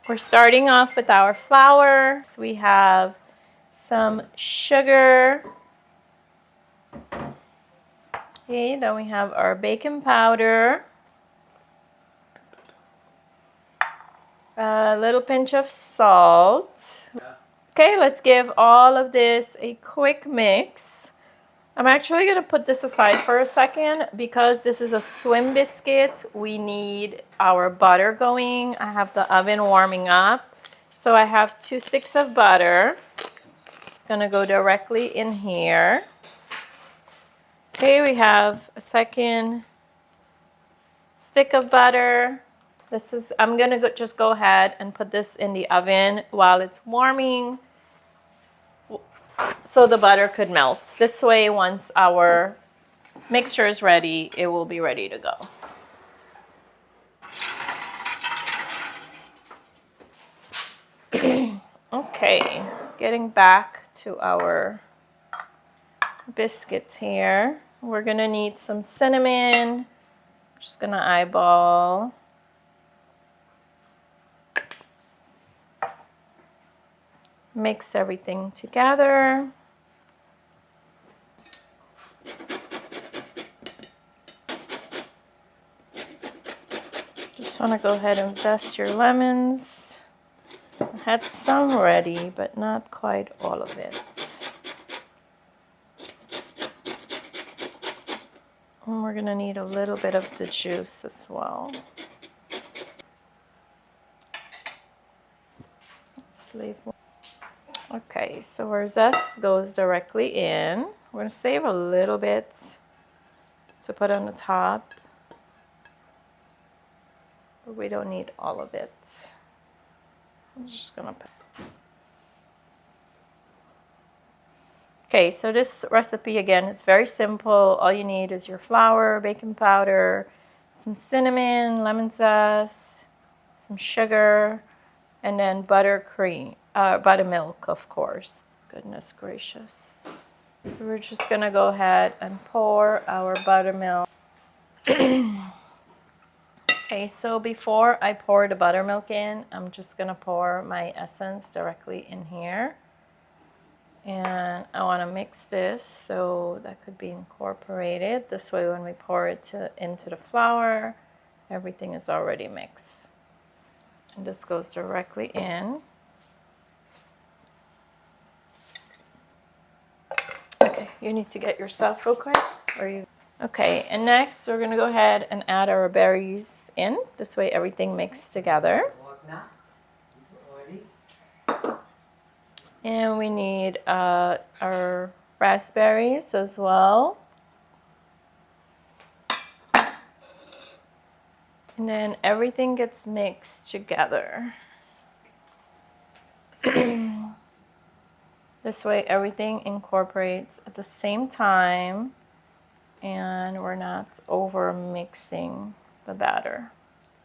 We're starting off with our flour. So we have some sugar. Okay, then we have our baking powder. A little pinch of salt. Okay, let's give all of this a quick mix. I'm actually going to put this aside for a second because this is a swim biscuit. We need our butter going. I have the oven warming up. So I have 2 sticks of butter. It's going to go directly in here. Okay, we have a second stick of butter. I'm going to just go ahead and put this in the oven while it's warming, so the butter could melt. This way, once our mixture is ready, it will be ready to go. Okay, getting back to our biscuits here. We're gonna need some cinnamon. Just gonna eyeball. Mix everything together. Just want to go ahead and zest your lemons. I had some ready, but not quite all of it. And we're going to need a little bit of the juice as well. Let's leave one. Okay, so our zest goes directly in. We're going to save a little bit to put on the top, but we don't need all of it. I'm just going to put. Okay, so this recipe again is very simple. All you need is your flour, baking powder, some cinnamon, lemon zest, some sugar, and then buttermilk, of course. Goodness gracious. We're just gonna go ahead and pour our buttermilk. Okay, so before I pour the buttermilk in, I'm just gonna pour my essence directly in here. And I want to mix this so that could be incorporated. This way when we pour it into the flour, everything is already mixed. And this goes directly in. Okay, you need to get your stuff real quick. Okay, and next we're going to go ahead and add our berries in. This way everything mixed together. And we need our raspberries as well. And then everything gets mixed together. This way everything incorporates at the same time and we're not over mixing the batter.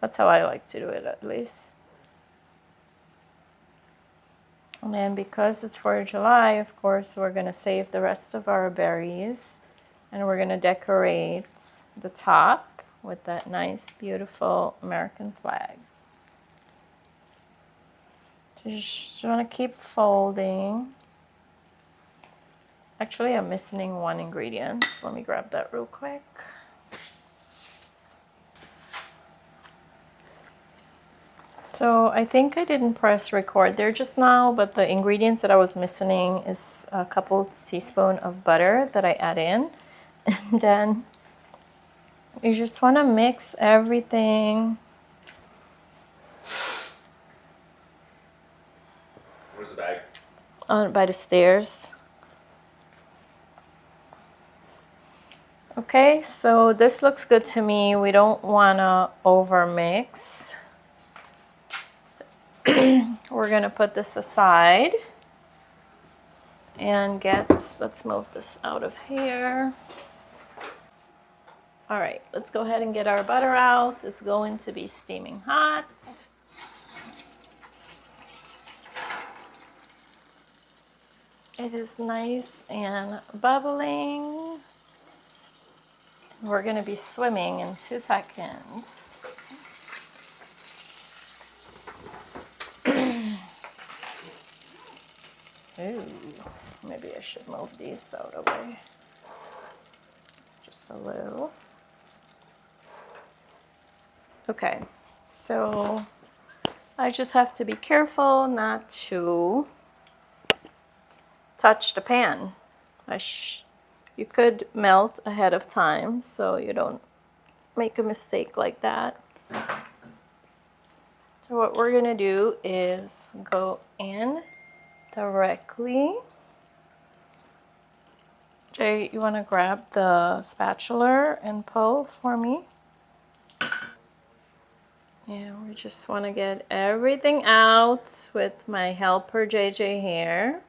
That's how I like to do it, at least. And then because it's 4th of July, of course, we're going to save the rest of our berries. And we're going to decorate the top with that nice, beautiful American flag. So you just want to keep folding. Actually, I'm missing one ingredient. So let me grab that real quick. So I think I didn't press record there just now, but the ingredients that I was missing is a couple teaspoons of butter that I add in. And then you just want to mix everything. Where's the bag? By the stairs. Okay, so this looks good to me. We don't want to over mix. We're going to put this aside and let's move this out of here. All right, let's go ahead and get our butter out. It's going to be steaming hot. It is nice and bubbling. We're going to be swimming in 2 seconds. Ooh, maybe I should move these out of the way. Just a little. Okay, so I just have to be careful not to touch the pan. You could melt ahead of time so you don't make a mistake like that. So what we're gonna do is go in directly. Jay, you wanna grab the spatula and pull for me? Yeah, we just wanna get everything out with my helper JJ here.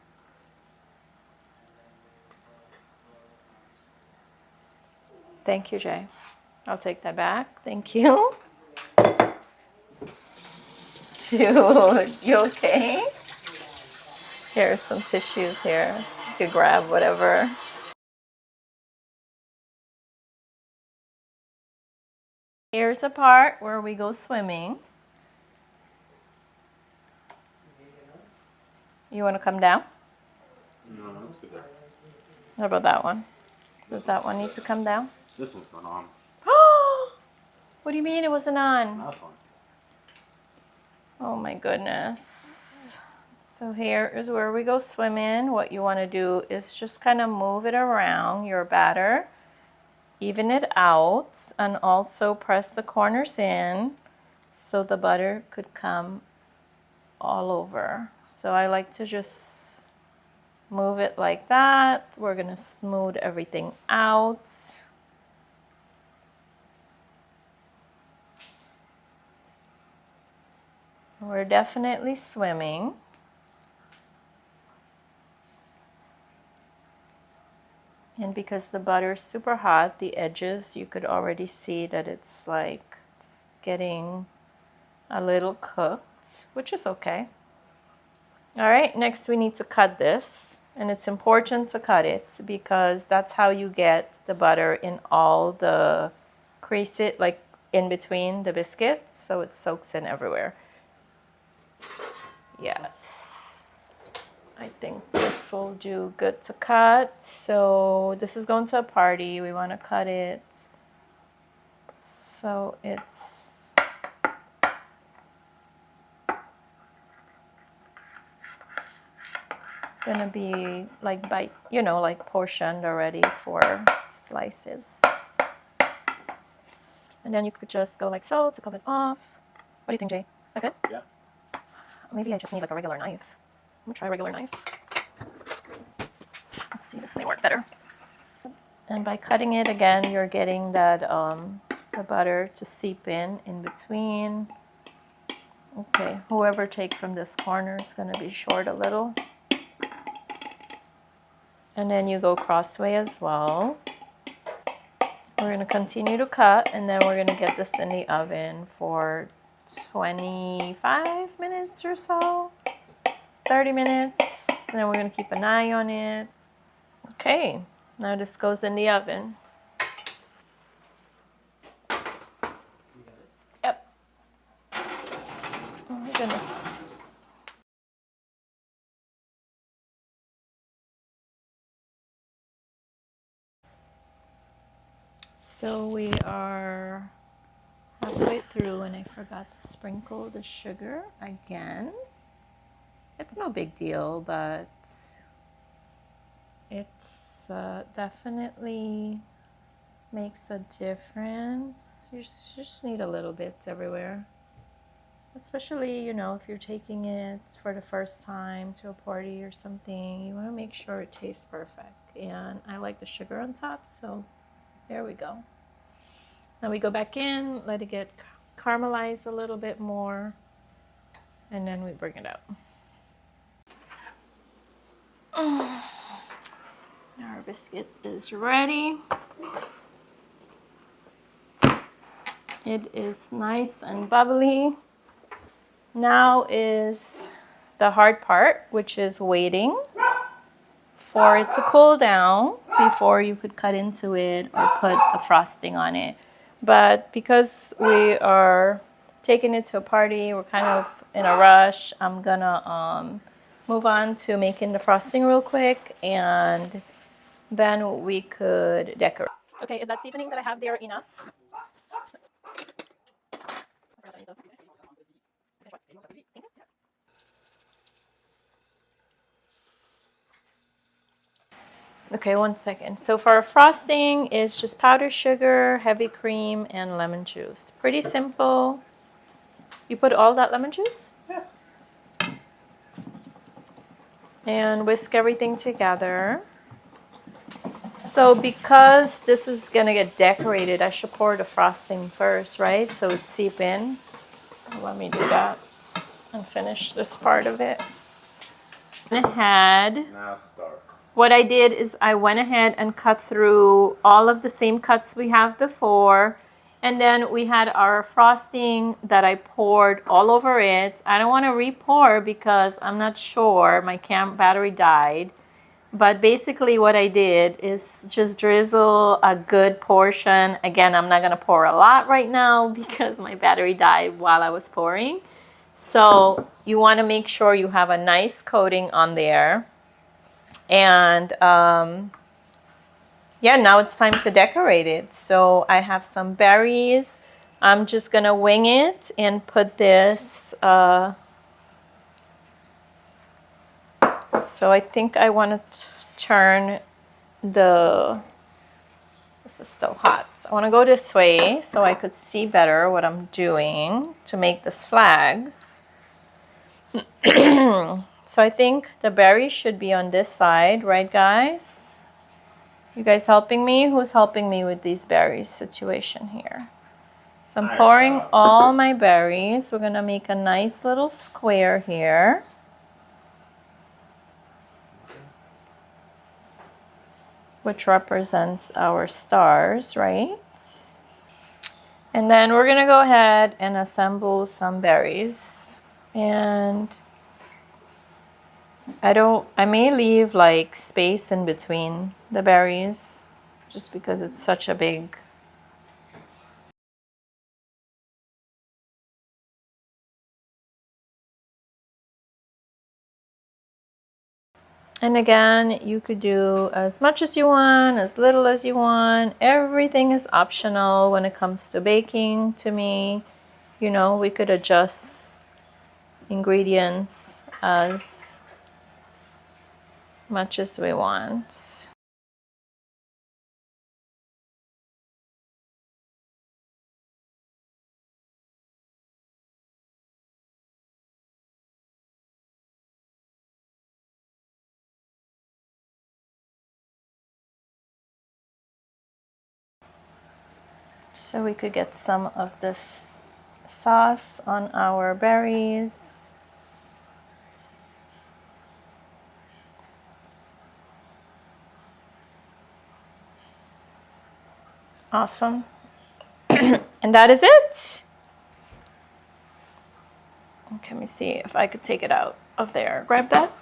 Thank you, Jay. I'll take that back. Thank you. Dude, you okay? Here's some tissues here. You could grab whatever. Here's the part where we go swimming. You want to come down? No, that's good there. How about that one? Does that one need to come down? This one's not on. What do you mean it wasn't on? That's on. Oh my goodness. So here is where we go swimming. What you want to do is just kind of move it around your batter. Even it out and also press the corners in so the butter could come all over. So I like to just move it like that. We're gonna smooth everything out. We're definitely swimming. And because the butter is super hot, the edges, you could already see that it's like getting a little cooked, which is okay. All right, next we need to cut this. And it's important to cut it because that's how you get the butter in all the creases, like in between the biscuits, so it soaks in everywhere. Yes. I think this will do good to cut. So this is going to a party. We want to cut it so it's gonna be like like portioned already for slices. And then you could just go like so to cut it off. What do you think, Jay? Is that good? Yeah. Maybe I just need like a regular knife. I'm gonna try a regular knife. Let's see, this may work better. And by cutting it again, you're getting that the butter to seep in between. Okay, whoever takes from this corner is gonna be short a little. And then you go crossway as well. We're gonna continue to cut, and then we're gonna get this in the oven for 25 minutes or so, 30 minutes, and then we're gonna keep an eye on it. Okay, now this goes in the oven. Yep. Oh my goodness. So we are halfway through and I forgot to sprinkle the sugar again. It's no big deal, but it's definitely makes a difference. You just need a little bit everywhere. Especially, if you're taking it for the first time to a party or something, you want to make sure it tastes perfect. And I like the sugar on top, so there we go. Now we go back in, let it get caramelized a little bit more, and then we bring it out. Our biscuit is ready. It is nice and bubbly. Now is the hard part, which is waiting for it to cool down before you could cut into it or put the frosting on it. But because we are taking it to a party, we're kind of in a rush, I'm gonna move on to making the frosting real quick, and then we could decorate. Okay, is that seasoning that I have there enough? Okay, 1 second. So for our frosting, it's just powdered sugar, heavy cream, and lemon juice. Pretty simple. You put all that lemon juice? Yeah. And whisk everything together. So because this is gonna get decorated, I should pour the frosting first, right? So it seep in. So let me do that and finish this part of it. Now start. What I did is I went ahead and cut through all of the same cuts we have before. And then we had our frosting that I poured all over it. I don't want to re-pour because I'm not sure. My battery died. But basically what I did is just drizzle a good portion. Again, I'm not going to pour a lot right now because my battery died while I was pouring. So you want to make sure you have a nice coating on there. And yeah, now it's time to decorate it. So I have some berries. I'm just going to wing it and put this. So I think I want to turn this is still hot. So I want to go this way so I could see better what I'm doing to make this flag. So I think the berries should be on this side, right guys? You guys helping me? Who's helping me with these berries situation here? So I'm pouring all my berries. We're going to make a nice little square here. Which represents our stars, right? And then we're going to go ahead and assemble some berries. And I may leave like space in between the berries just because it's such a big. And again, you could do as much as you want, as little as you want. Everything is optional when it comes to baking to me. You know, we could adjust ingredients as much as we want. So we could get some of this sauce on our berries. Awesome. And that is it. Okay, let me see if I could take it out of there. Grab that.